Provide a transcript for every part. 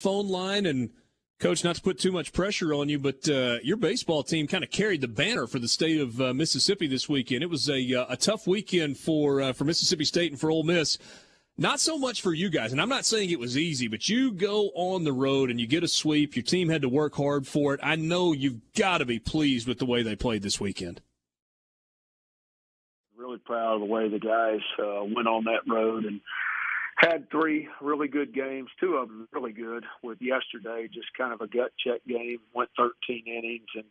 phone line, and Coach, not to put too much pressure on you, but your baseball team kind of carried the banner for the state of Mississippi this weekend. It was a tough weekend for Mississippi State and for Ole Miss. Not so much for you guys, and I'm not saying it was easy, but you go on the road and you get a sweep. Your team had to work hard for it. I know you've got to be pleased with the way they played this weekend. Really proud of the way the guys went on that road and had three really good games, two of them really good, with yesterday just kind of a gut check game, went 13 innings and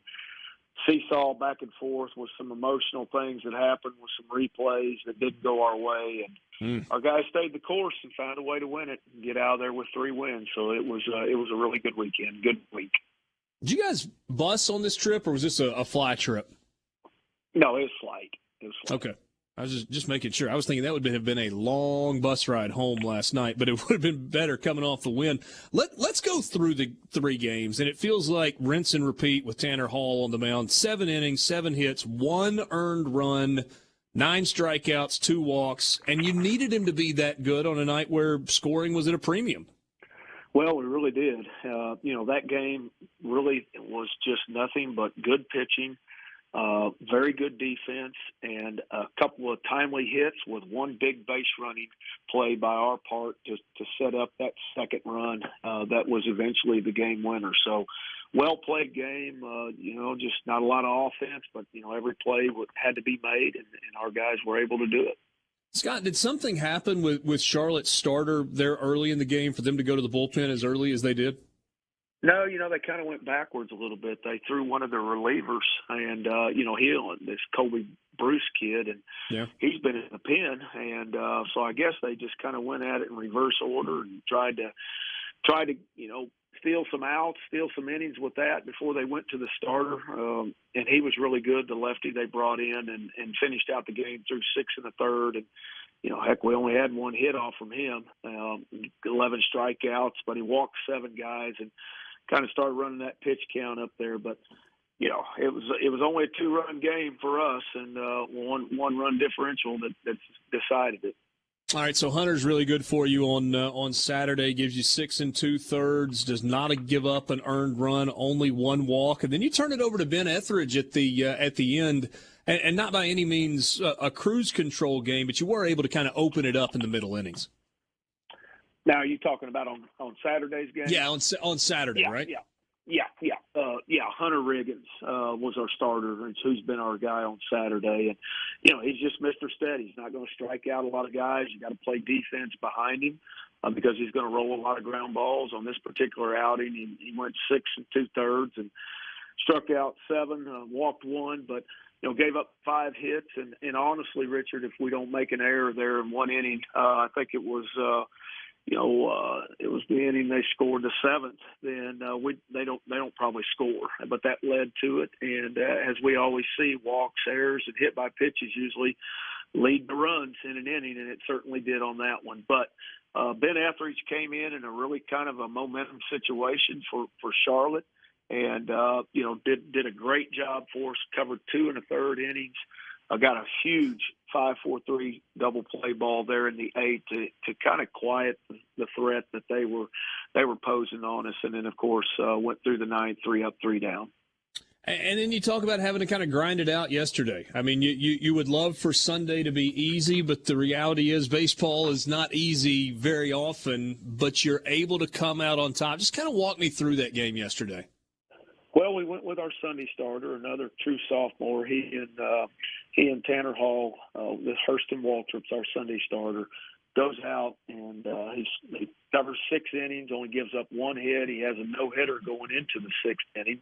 seesaw back and forth with some emotional things that happened with some replays that didn't go our way. And our guys stayed the course and found a way to win it and get out of there with 3 wins. So it was a really good weekend, good week. Did you guys bus on this trip, or was this a fly trip? No, it was flight. Okay. I was just making sure. I was thinking that would have been a long bus ride home last night, but it would have been better coming off the win. Let's go through the 3 games, and it feels like rinse and repeat with Tanner Hall on the mound. 7 innings, 7 hits, 1 earned run, 9 strikeouts, 2 walks, and you needed him to be that good on a night where scoring was at a premium. Well, we really did. That game really was just nothing but good pitching. Very good defense, and a couple of timely hits with 1 big base running play by our part to set up that second run that was eventually the game winner. So, well-played game, just not a lot of offense, but, every play had to be made, and our guys were able to do it. Scott, did something happen with Charlotte's starter there early in the game for them to go to the bullpen as early as they did? No, they kind of went backwards a little bit. They threw one of their relievers, and, this Colby Bruce kid, and he's been in the pen. And so I guess they just kind of went at it in reverse order and tried to steal some outs, steal some innings with that before they went to the starter. And he was really good, the lefty they brought in, and finished out the game through 6 in the third. And, heck, we only had 1 hit off from him, 11 strikeouts, but he walked 7 guys and kind of started running that pitch count up there. But, it was only a 2-run game for us, and one run differential that decided it. All right, so Hunter's really good for you on Saturday. Gives you 6 2/3. Does not give up an earned run, only 1 walk, and then you turn it over to Ben Etheridge at the end, and not by any means a cruise control game, but you were able to kind of open it up in the middle innings. Now, are you talking about on Saturday's game? Yeah, on Saturday, right? Yeah. Hunter Riggins was our starter, who's been our guy on Saturday. And, he's just Mr. Steady. He's not going to strike out a lot of guys. You got to play defense behind him because he's going to roll a lot of ground balls. On this particular outing, he went 6 2/3 and struck out 7, walked 1, but, gave up 5 hits. And honestly, Richard, if we don't make an error there in 1 inning, I think it was it was the inning they scored the 7th. Then they don't probably score, but that led to it. And as we always see, walks, errors, and hit by pitches usually lead to runs in an inning, and it certainly did on that one. But Ben Etheridge came in a really kind of a momentum situation for Charlotte, and did a great job for us. Covered 2 1/3 innings. Got a huge 5-4-3 double play ball there in the 8th to kind of quiet the threat that they were posing on us, and then of course went through the 9th, 3 up, 3 down. And then you talk about having to kind of grind it out yesterday. I mean, you would love for Sunday to be easy, but the reality is baseball is not easy very often. But you're able to come out on top. Just kind of walk me through that game yesterday. Well, we went with our Sunday starter, another true sophomore. He and Tanner Hall, with Hurston Waltrip's our Sunday starter, goes out and he covers 6 innings, only gives up 1 hit. He has a no-hitter going into the 6th inning.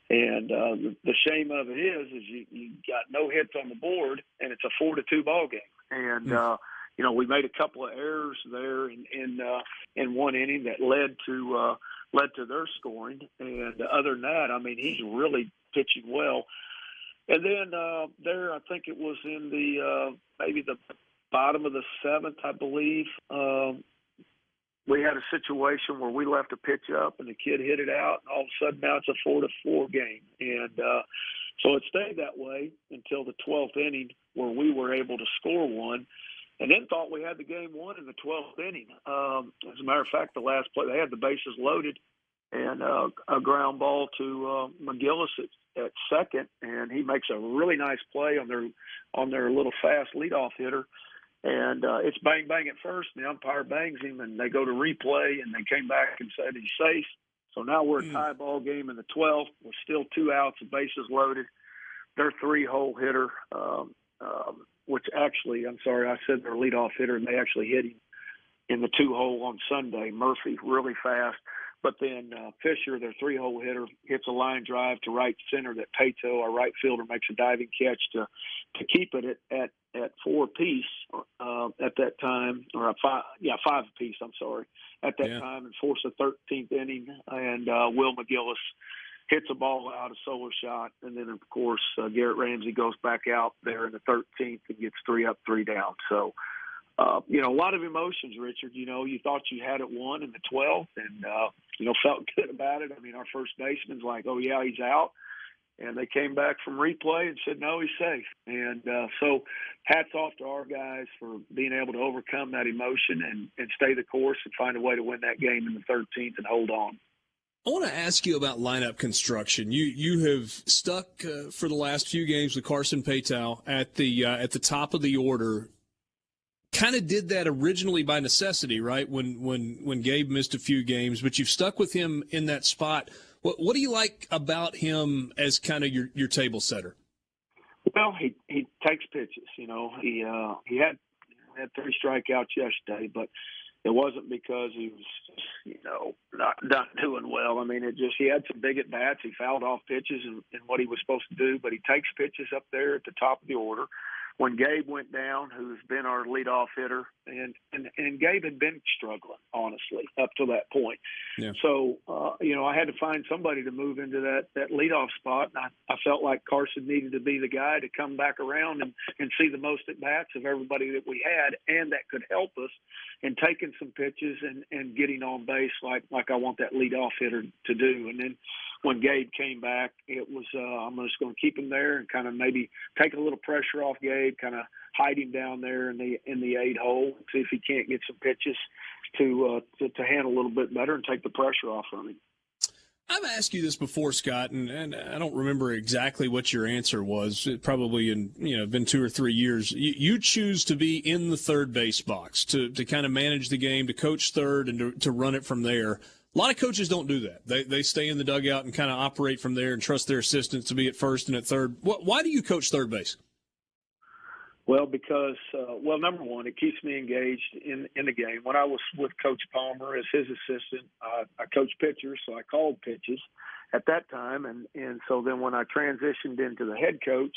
And the shame of it is you got no hits on the board, and it's a 4-2 ball game. And we made a couple of errors there in 1 inning that led to their scoring. And other than that, I mean, he's really pitching well. And then I think it was in the maybe the bottom of the 7th, I believe. We had a situation where we left a pitch up and the kid hit it out, and all of a sudden now it's a 4-4 game. And so it stayed that way until the 12th inning where we were able to score 1. and then thought we had the game won in the 12th inning. As a matter of fact, the last play, they had the bases loaded, and a ground ball to McGillis at second, and he makes a really nice play on their little fast leadoff hitter. And it's bang, bang at first, and the umpire bangs him, and they go to replay, and they came back and said he's safe. So now we're a tie ball game in the 12th. We're still 2 outs, the bases loaded. Their 3-hole hitter, which actually, I'm sorry, I said their leadoff hitter, and they actually hit him in the 2-hole on Sunday. Murphy, really fast. But then Fisher, their 3-hole hitter, hits a line drive to right center that Pato, our right fielder, makes a diving catch to keep it at 4 apiece at that time, or 5 apiece, I'm sorry, at that time, and force a 13th inning. And Will McGillis hits a ball out, a solo shot, and then, of course, Garrett Ramsey goes back out there in the 13th and gets 3 up, 3 down. So, a lot of emotions, Richard. You thought you had it won in the 12th and, felt good about it. I mean, our first baseman's like, oh, yeah, he's out. And they came back from replay and said, no, he's safe. And so hats off to our guys for being able to overcome that emotion and stay the course and find a way to win that game in the 13th and hold on. I want to ask you about lineup construction. You have stuck for the last few games with Carson Paytow at the top of the order. Kind of did that originally by necessity, right? When Gabe missed a few games, but you've stuck with him in that spot. What do you like about him as kind of your table setter? Well, he takes pitches. He had 3 strikeouts yesterday, but it wasn't because he was, not doing well. I mean, he had some big at bats. He fouled off pitches in what he was supposed to do, but he takes pitches up there at the top of the order. When Gabe went down, who's been our leadoff hitter, and Gabe had been struggling, honestly, up to that point. Yeah. So, I had to find somebody to move into that leadoff spot. And I felt like Carson needed to be the guy to come back around and see the most at-bats of everybody that we had, and that could help us in taking some pitches and getting on base like I want that leadoff hitter to do. And then when Gabe came back, it was I'm just going to keep him there and kind of maybe take a little pressure off Gabe, kind of hide him down there in the 8-hole, see if he can't get some pitches to handle a little bit better and take the pressure off from him. I've asked you this before, Scott, and I don't remember exactly what your answer was. It probably been 2 or 3 years. You choose to be in the third base box to kind of manage the game, to coach third, and to run it from there. A lot of coaches don't do that. They stay in the dugout and kind of operate from there and trust their assistants to be at first and at third. Why do you coach third base? Well, because, number one, it keeps me engaged in the game. When I was with Coach Palmer as his assistant, I coached pitchers, so I called pitches at that time. And so then when I transitioned into the head coach,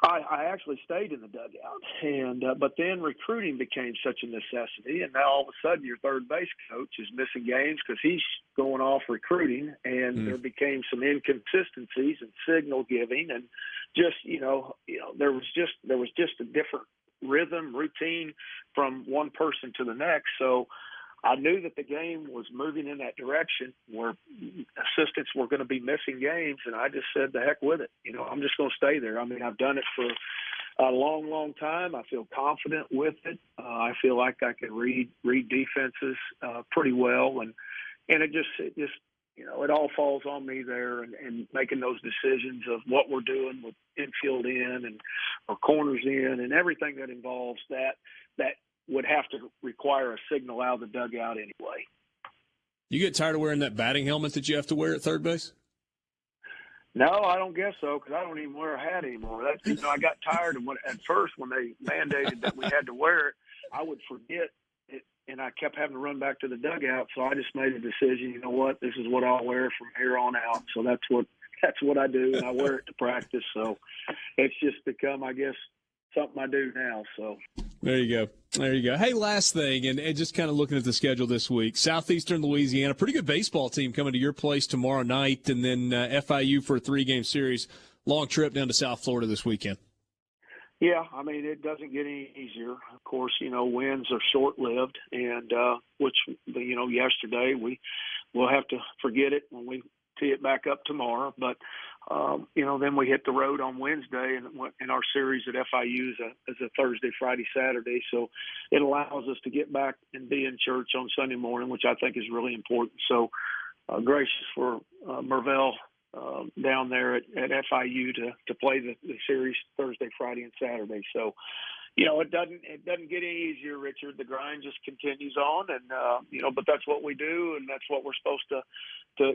I actually stayed in the dugout, but then recruiting became such a necessity, and now all of a sudden your third base coach is missing games because he's going off recruiting, and there became some inconsistencies in signal giving, and just there was just a different rhythm, routine from one person to the next. So I knew that the game was moving in that direction where assistants were going to be missing games, and I just said, the heck with it. I'm just going to stay there. I mean, I've done it for a long, long time. I feel confident with it. I feel like I can read defenses pretty well, and it just it all falls on me there and making those decisions of what we're doing with infield in and or corners in and everything that involves that would have to require a signal out of the dugout anyway. You get tired of wearing that batting helmet that you have to wear at third base? No, I don't guess so, because I don't even wear a hat anymore. That's I got tired of at first when they mandated that we had to wear it, I would forget it, and I kept having to run back to the dugout. So I just made a decision. You know what? This is what I'll wear from here on out. So that's what I do, and I wear it to practice. So it's just become, I guess, something I do now. So there you go. Hey, last thing, and just kind of looking at the schedule this week, Southeastern Louisiana, pretty good baseball team coming to your place tomorrow night, and then FIU for a 3-game series. Long trip down to South Florida this weekend. Yeah, I mean, it doesn't get any easier. Of course, wins are short-lived, and which, yesterday we'll have to forget it when we tee it back up tomorrow. But Then we hit the road on Wednesday, and our series at FIU is a Thursday, Friday, Saturday. So it allows us to get back and be in church on Sunday morning, which I think is really important. So gracious for Mervell down there at FIU to play the series Thursday, Friday, and Saturday. So, it doesn't get any easier, Richard. The grind just continues on, and but that's what we do, and that's what we're supposed to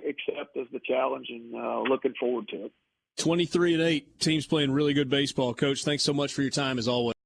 accept as the challenge, and looking forward to it. 23-8, teams playing really good baseball. Coach, thanks so much for your time as always.